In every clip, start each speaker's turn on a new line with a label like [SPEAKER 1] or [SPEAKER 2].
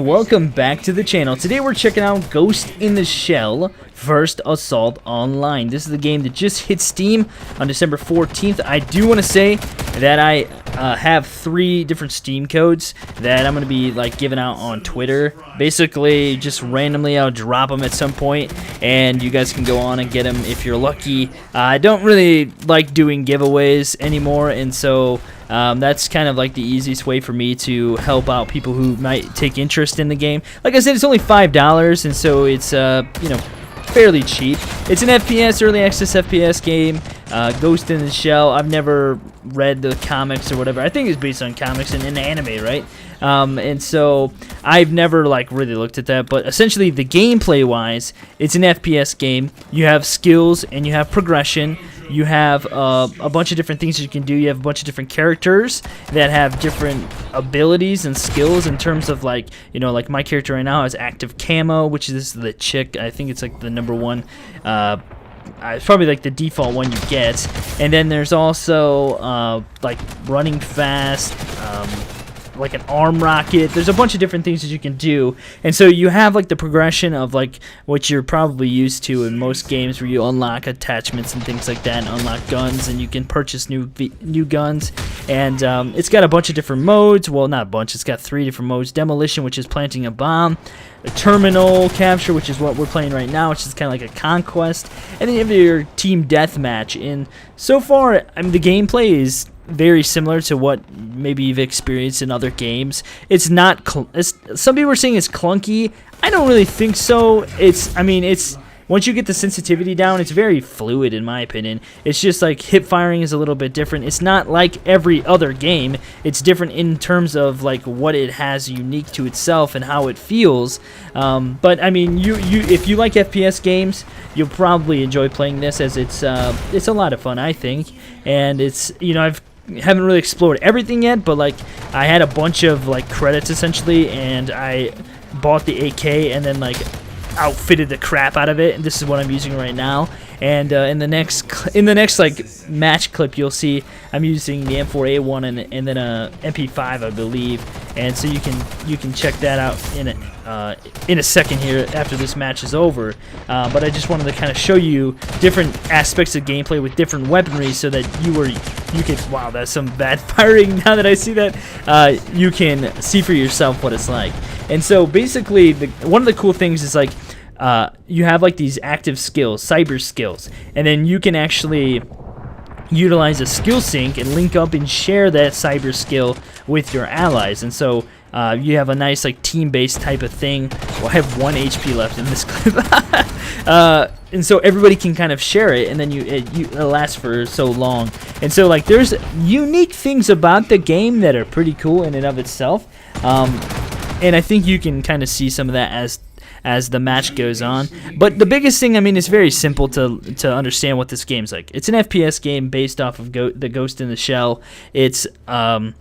[SPEAKER 1] Welcome back to the channel. Today we're checking out Ghost in the Shell First Assault Online. This is the game that just hit Steam on December 14th. I do want to say that I have 3 different Steam codes that I'm going to be giving out on Twitter. Basically, just randomly I'll drop them at some point, and you guys can go on and get them if you're lucky. I don't really like doing giveaways anymore, and so that's kind of like the easiest way for me to help out people who might take interest in the game. Like I said, it's only $5, and so it's you know, fairly cheap. It's an FPS, early access FPS game. Ghost in the Shell. I've never read the comics or whatever. I think it's based on comics and an anime, right? And so I've never really looked at that, but essentially the gameplay wise, it's an FPS game. You have skills and you have progression. You have a bunch of different things that you can do. You have a bunch of different characters that have different abilities and skills in terms of like my character right now has active camo, which is the chick. I think it's like the number one. It's probably like the default one you get. And then there's also like running fast, like an arm rocket. There's a bunch of different things that you can do, and so you have like the progression of like what you're probably used to in most games, where you unlock attachments and things like that, and unlock guns, and you can purchase new guns. And it's got a bunch of different modes. Well, not a bunch. It's got 3 different modes: demolition, which is planting a bomb; a terminal capture, which is what we're playing right now, which is kind of like a conquest; and then you have your team deathmatch. And so far, I mean, the gameplay is very similar to what maybe you've experienced in other games. It's not some people are saying it's clunky. I don't really think so. It's once you get the sensitivity down, it's very fluid in my opinion. It's just like hip firing is a little bit different. It's not like every other game. It's different in terms of like what it has unique to itself and how it feels. But I mean, you if you like FPS games, you'll probably enjoy playing this, as it's a lot of fun, I think. And it's, haven't really explored everything yet, but like I had a bunch of credits essentially, and I bought the AK and then outfitted the crap out of it, and this is what I'm using right now. And in the next match clip, you'll see I'm using the M4A1 and then a MP5, I believe. And so you can check that out in a second here after this match is over. But I just wanted to kind of show you different aspects of gameplay with different weaponry, so that you could, wow, that's some bad firing. Now that I see that, you can see for yourself what it's like. And so basically, one of the cool things is you have these active skills, cyber skills, and then you can actually utilize a SkillSync and link up and share that cyber skill with your allies. And so you have a nice team-based type of thing. Well, I have 1 HP left in this clip. And so everybody can kind of share it, and then it lasts for so long. And so there's unique things about the game that are pretty cool in and of itself. And I think you can kind of see some of that as the match goes on. But the biggest thing, I mean, it's very simple to understand what this game's like. It's an FPS game based off of the Ghost in the Shell. It's got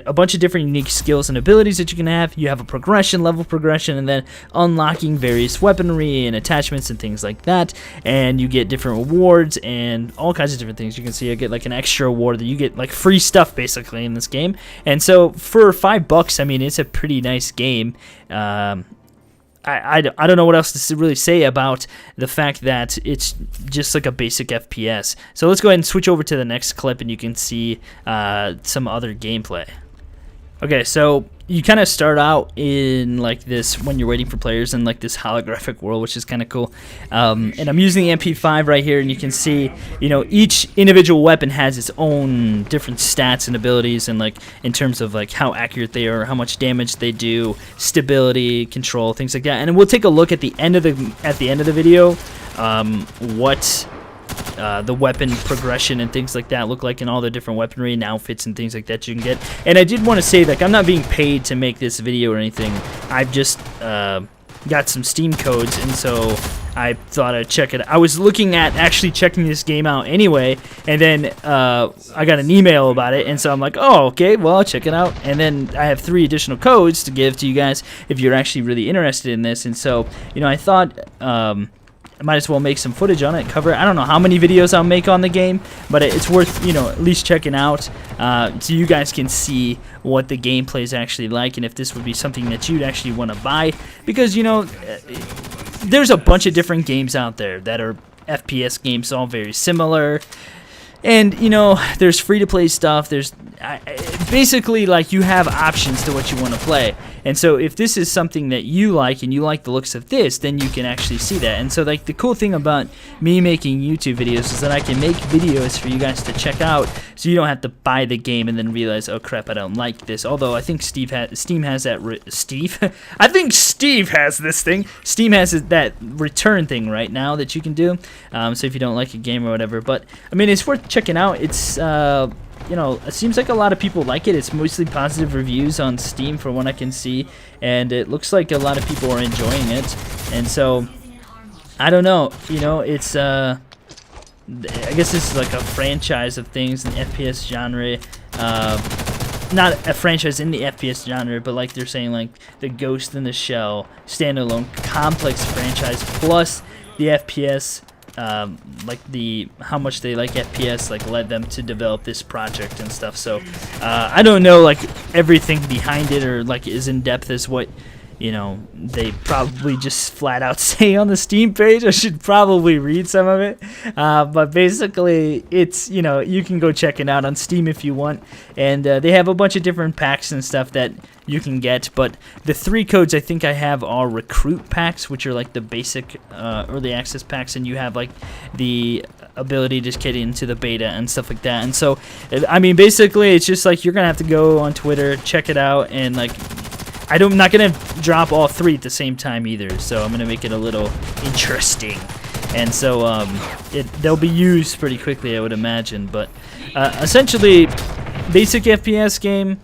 [SPEAKER 1] a bunch of different unique skills and abilities that you can have. You have a level progression, and then unlocking various weaponry and attachments and things like that. And you get different rewards and all kinds of different things. You can see I get an extra award that you get free stuff basically in this game. And so for $5, I mean, it's a pretty nice game. I don't know what else to really say about the fact that it's just like a basic FPS. So let's go ahead and switch over to the next clip, and you can see some other gameplay. Okay, so you kind of start out in this, when you're waiting for players, in this holographic world, which is kind of cool. And I'm using the MP5 right here, and you can see, each individual weapon has its own different stats and abilities, and in terms of how accurate they are, how much damage they do, stability, control, things like that. And we'll take a look at the end of the video, what the weapon progression and things like that look like, and all the different weaponry and outfits and things like that you can get. And I did want to say I'm not being paid to make this video or anything. I've just got some Steam codes, and so I thought I'd check it. I was looking at actually checking this game out anyway, and then I got an email about it, and so I'm like, oh, okay, well, I'll check it out. And then I have 3 additional codes to give to you guys if you're actually really interested in this. And so, I thought I might as well make some footage on it, cover it. I don't know how many videos I'll make on the game, but it's worth, you know, at least checking out, so you guys can see what the gameplay is actually like, and if this would be something that you'd actually want to buy, because, you know, there's a bunch of different games out there that are FPS games, all very similar. And, you know, there's free-to-play stuff. There's basically, like, you have options to what you want to play. And so if this is something that you like and you like the looks of this, then you can actually see that. And so, like, the cool thing about me making YouTube videos is that I can make videos for you guys to check out, so you don't have to buy the game and then realize, oh crap, I don't like this. Although I think Steam has that Steve? I think Steve has this thing. Steam has that return thing right now that you can do. So if you don't like a game or whatever, but I mean, it's worth checking out. It's you know, it seems like a lot of people like it. It's mostly positive reviews on Steam from what I can see, and it looks like a lot of people are enjoying it. And so I don't know, you know, it's I guess this is like a franchise of things in the FPS genre. Not a franchise in the FPS genre, but like they're saying, like the Ghost in the Shell standalone complex franchise plus the FPS, like how much they like FPS, like led them to develop this project and stuff. So I don't know like everything behind it, or like as in depth as what, you know, they probably just flat out say on the Steam page. I should probably read some of it, but basically it's, you know, you can go check it out on Steam if you want, and they have a bunch of different packs and stuff that you can get. But the 3 codes I think I have are recruit packs, which are like the basic early access packs, and you have like the ability to get into the beta and stuff like that. And so I mean, basically it's just like you're gonna have to go on Twitter, check it out, and like I'm not going to drop all 3 at the same time either, so I'm going to make it a little interesting. And so they'll be used pretty quickly, I would imagine. But essentially, basic FPS game.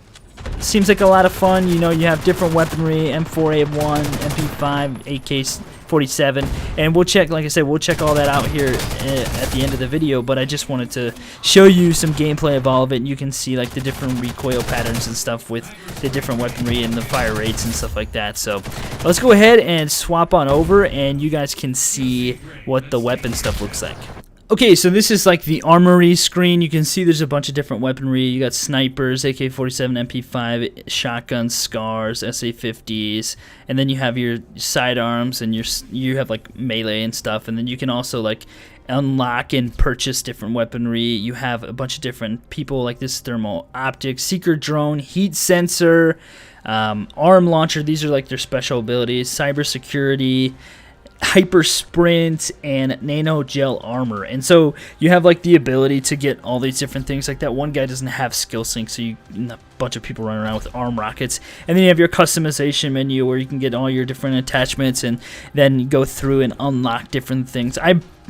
[SPEAKER 1] Seems like a lot of fun. You know, you have different weaponry, M4A1, MP5, AK-47, and we'll check, like I said, we'll check all that out here at the end of the video, but I just wanted to show you some gameplay of all of it, and you can see like the different recoil patterns and stuff with the different weaponry and the fire rates and stuff like that. So let's go ahead and swap on over, and you guys can see what the weapon stuff looks like. Okay, so this is like the armory screen. You can see there's a bunch of different weaponry. You got snipers, AK-47, MP5, shotguns, scars, SA-50s, and then you have your sidearms, and you have like melee and stuff. And then you can also like unlock and purchase different weaponry. You have a bunch of different people, like this thermal optics, seeker drone, heat sensor, arm launcher. These are like their special abilities. Cybersecurity, hyper sprint, and nano gel armor. And so you have like the ability to get all these different things. Like that one guy doesn't have SkillSync, so a bunch of people running around with arm rockets. And then you have your customization menu where you can get all your different attachments and then go through and unlock different things.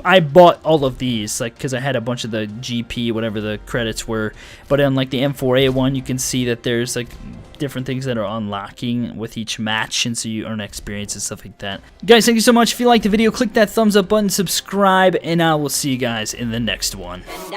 [SPEAKER 1] I bought all of these, like, because I had a bunch of the GP, whatever the credits were. But on like the M4A1, you can see that there's like different things that are unlocking with each match, and so you earn experience and stuff like that. Guys, thank you so much. If you liked the video, click that thumbs up button, subscribe, and I will see you guys in the next one.